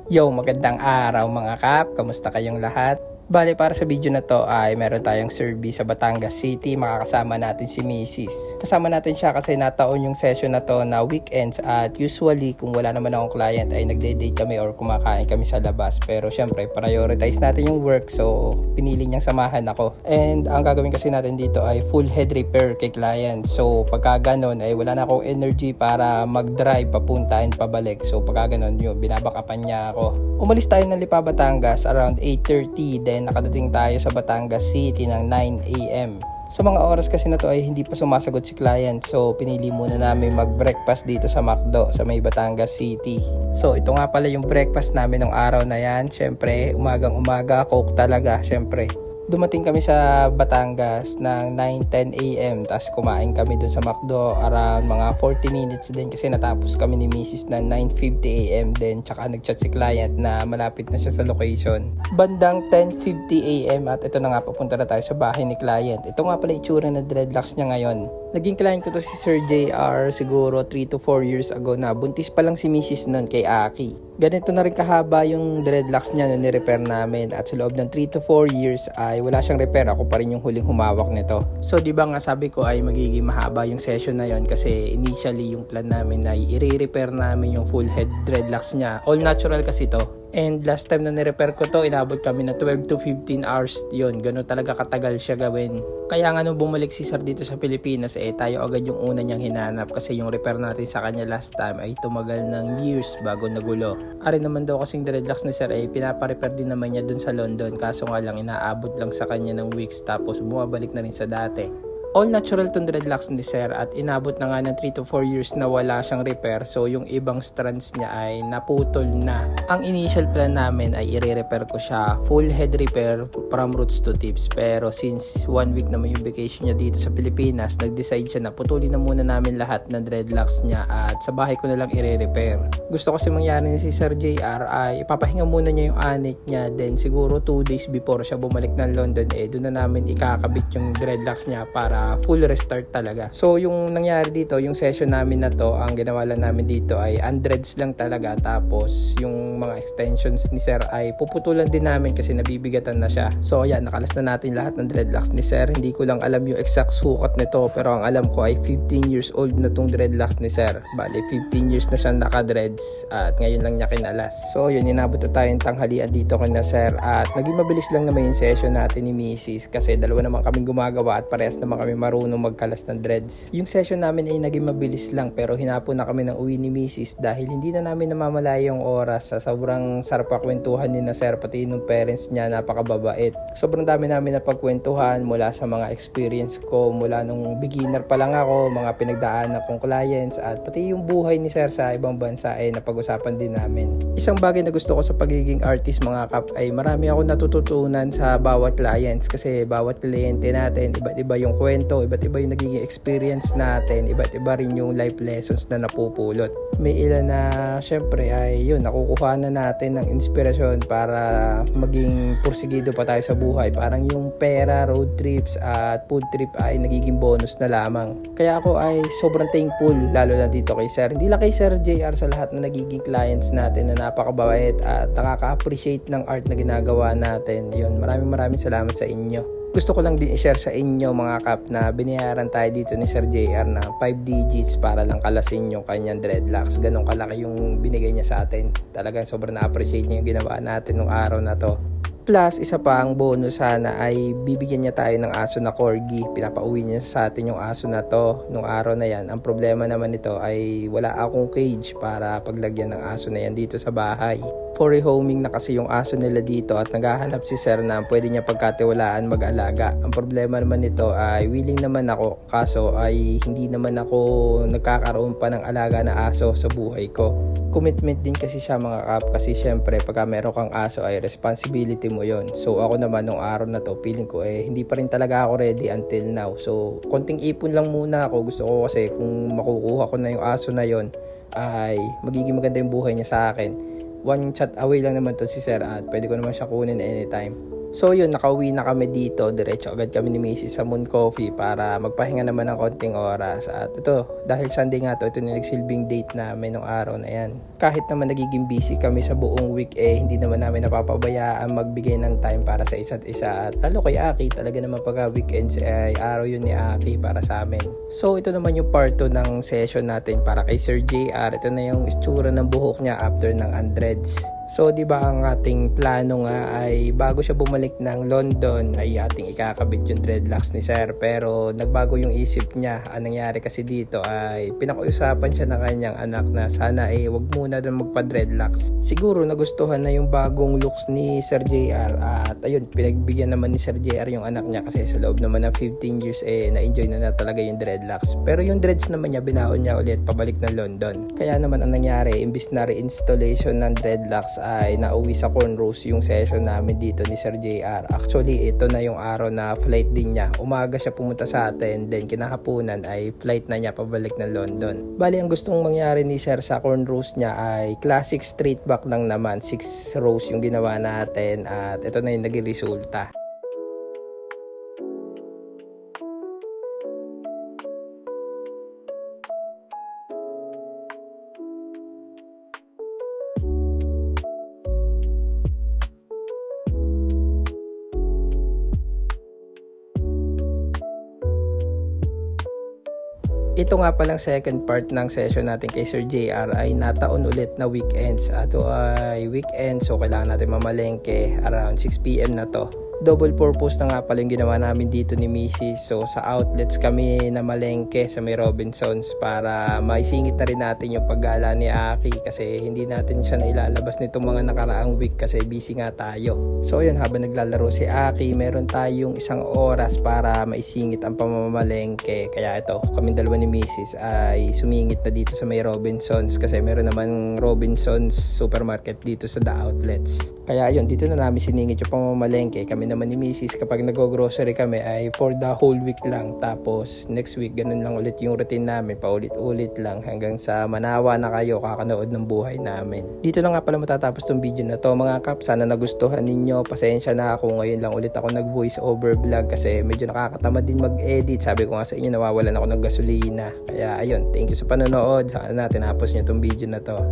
Yo, magandang araw mga kap. Kamusta kayong lahat? Bale, para sa video na to ay meron tayong survey sa Batangas City. Makakasama natin si Mrs. Kasama natin siya kasi nataon yung session na to na weekends at usually kung wala naman akong client ay nagde-date kami or kumakain kami sa labas. Pero syempre, prioritize natin yung work so pinili niyang samahan ako. And ang gagawin kasi natin dito ay full head repair kay client. So pagka ganun ay wala na akong energy para mag-drive papunta and pabalik. So pagka ganun yun, binabakapan niya ako. Umalis tayo ng Lipa, Batangas around 8:30 then nakadating tayo sa Batangas City ng 9 AM. Sa mga oras kasi na to ay hindi pa sumasagot si client so pinili muna namin mag-breakfast dito sa McDo sa may Batangas City. So ito nga pala yung breakfast namin ng araw na yan. Syempre umagang umaga, coke talaga syempre. Dumating kami sa Batangas ng 9:10 AM tapos kumain kami dun sa McDo around mga 40 minutes din kasi natapos kami ni Mrs. na 9:50 AM din tsaka nagchat si client na malapit na siya sa location. Bandang 10:50 AM at ito na nga papunta na tayo sa bahay ni client. Ito nga pala itsura na dreadlocks niya ngayon. Naging client ko to si Sir JR siguro 3 to 4 years ago na buntis pa lang si Mrs. nun kay Aki. Ganito na rin kahaba yung dreadlocks niya nung ni-repair namin at sa loob ng 3 to 4 years ay wala siyang repair. Ako pa rin yung huling humawak nito. So di ba nga sabi ko ay magiging mahaba yung session na yon kasi initially yung plan namin ay i-repair namin yung full head dreadlocks niya. All natural kasi to. And last time na ni-repair ko to, inabot kami na 12 to 15 hours yun. Ganun talaga katagal siya gawin. Kaya nga nung bumalik si Sir dito sa Pilipinas, tayo agad yung una niyang hinanap kasi yung repair natin sa kanya last time ay tumagal ng years bago nagulo. Ari naman daw kasing dreadlocks ni Sir pinapa-repair din naman niya dun sa London kaso nga lang inaabot lang sa kanya ng weeks tapos bumabalik na rin sa dati. All natural tong dreadlocks ni Sir at inabot na nga ng 3 to 4 years na wala siyang repair so yung ibang strands niya ay naputol na. Ang initial plan namin ay i-repair ko siya full head repair from roots to tips pero since 1 week naman yung vacation niya dito sa Pilipinas nag-decide siya na putulin na muna namin lahat ng dreadlocks niya at sa bahay ko na lang i-repair. Gusto kasi mangyari ni si Sir JR ay ipapahinga muna niya yung anit niya then siguro 2 days before siya bumalik ng London doon na namin ikakabit yung dreadlocks niya para full restart talaga. So yung nangyari dito, yung session namin na to, ang ginawa lang namin dito ay undreads lang talaga tapos yung mga extensions ni Sir ay puputulan din namin kasi nabibigatan na siya. So ayan, nakalas na natin lahat ng dreadlocks ni Sir. Hindi ko lang alam yung exact sukat nito pero ang alam ko ay 15 years old na tong dreadlocks ni Sir. Bale 15 years na siyang naka-dreads at ngayon lang niya kinalas. So yun, inabot na tayong tanghalian dito kina Sir at naging mabilis lang naman yung session natin ni Mrs. kasi dalawa naman kaming gumagawa at parehas naman kami marunong magkalas ng dreads. Yung session namin ay naging mabilis lang pero hinapon na kami ng uwi ni Mrs. dahil hindi na namin namamalaya yung oras sa sobrang sarap kwentuhan ni na Sir pati yung parents niya napakababait. Sobrang dami namin na pagkwentuhan mula sa mga experience ko mula nung beginner pa lang ako, mga pinagdaanan kong clients at pati yung buhay ni Sir sa ibang bansa ay napag-usapan din namin. Isang bagay na gusto ko sa pagiging artist mga kap ay marami ako natututunan sa bawat clients kasi bawat kliyente natin iba't iba yung kwento, iba't iba yung nagiging experience natin, iba't iba rin yung life lessons na napupulot. May ilan na syempre ay yun, nakukuha na natin ng inspirasyon para maging pursigido pa tayo sa buhay. Parang yung pera, road trips at food trip ay nagiging bonus na lamang. Kaya ako ay sobrang thankful lalo na dito kay Sir. Hindi lang kay Sir JR sa lahat na nagiging clients natin na napakabait at nakaka-appreciate ng art na ginagawa natin. Yun, maraming salamat sa inyo. Gusto ko lang din i-share sa inyo mga kap na binayaran tayo dito ni Sir JR na 5 digits para lang kalasin yung kanyang dreadlocks. Ganun kalaki yung binigay niya sa atin. Talagang sobrang na-appreciate niya yung ginawa natin nung araw na to. Plus, isa pa ang bonus sana ay bibigyan niya tayo ng aso na corgi. Pinapauwi niya sa atin yung aso na to nung araw na yan. Ang problema naman nito ay wala akong cage para paglagyan ng aso na yan dito sa bahay. For rehoming na kasi yung aso nila dito at naghahanap si Sir na pwede niya pagkatiwalaan mag-alaga. Ang problema naman nito ay willing naman ako kaso ay hindi naman ako nagkakaroon pa ng alaga na aso sa buhay ko. Commitment din kasi siya mga kap kasi syempre pagka meron kang aso ay responsibility mo yon. So ako naman nung araw na to feeling ko hindi pa rin talaga ako ready until now. So konting ipon lang muna ako. Gusto ko kasi kung makukuha ko na yung aso na yon ay magiging maganda yung buhay niya sa akin. One chat away lang naman to si Sir at pwede ko naman siya kunin anytime. So yun, nakauwi na kami dito. Diretso agad kami ni Mrs. sa Moon Coffee para magpahinga naman ng konting oras. At ito, dahil Sunday nga to, ito na nagsilbing date namin nung araw na yan. Kahit naman nagiging busy kami sa buong week, hindi naman namin napapabayaan magbigay ng time para sa isa't isa. At lalo kay Aki, talaga naman pagka weekends ay araw yun ni Aki para sa amin. So ito naman yung part 2 ng session natin para kay Sir JR. Ito na yung istura ng buhok niya after ng undreads. So, di ba ang ating plano nga ay bago siya bumalik ng London ay ating ikakabit yung dreadlocks ni Sir. Pero nagbago yung isip niya. Ang nangyari kasi dito ay pinakiusapan siya ng kanyang anak na sana wag muna doon magpa-dreadlocks. Siguro nagustuhan na yung bagong looks ni Sir JR at ayun, pinagbigyan naman ni Sir JR yung anak niya kasi sa loob naman ng 15 years na-enjoy na talaga yung dreadlocks. Pero yung dreads naman niya, binaon niya ulit pabalik ng London. Kaya naman ang nangyari, imbis na reinstallation ng dreadlocks ay nauwi sa cornrows yung session namin dito ni Sir JR. Actually, ito na yung araw na flight din niya. Umaga siya pumunta sa atin, then kinahaponan ay flight na niya pabalik ng London. Bali, ang gustong mangyari ni Sir sa cornrows niya ay classic straight back lang naman. 6 rows yung ginawa natin at ito na yung naging resulta. Ito nga palang second part ng session natin kay Sir JR ay nataon ulit na weekends. Ato ay weekend, so kailangan natin mamalengke around 6 PM na to. Double purpose na nga pala yung ginawa namin dito ni Mrs. So sa outlets kami na malengke sa may Robinsons para maisingit na rin natin yung paggala ni Aki kasi hindi natin siya nailalabas nitong mga nakaraang week kasi busy nga tayo. So yun, habang naglalaro si Aki, meron tayong 1 oras para maisingit ang pamamalengke. Kaya ito, kami dalawa ni Mrs. ay sumingit na dito sa may Robinsons kasi meron naman Robinsons supermarket dito sa The Outlets. Kaya yun, dito na namin siningit yung pamamalengke. Kami naman ni Mrs. kapag nag-grocery kami ay for the whole week lang. Tapos next week ganun lang ulit yung routine namin, paulit-ulit lang hanggang sa manawa na kayo kakanood ng buhay namin. Dito na nga pala matatapos tong video na to mga kap. Sana nagustuhan ninyo. Pasensya na ako, ngayon lang ulit ako nag voice over vlog kasi medyo nakakatamad din mag-edit. Sabi ko nga sa inyo, nawawalan ako ng gasolina. Kaya ayun, thank you sa panonood. Sana tinapos nyo tong video na to.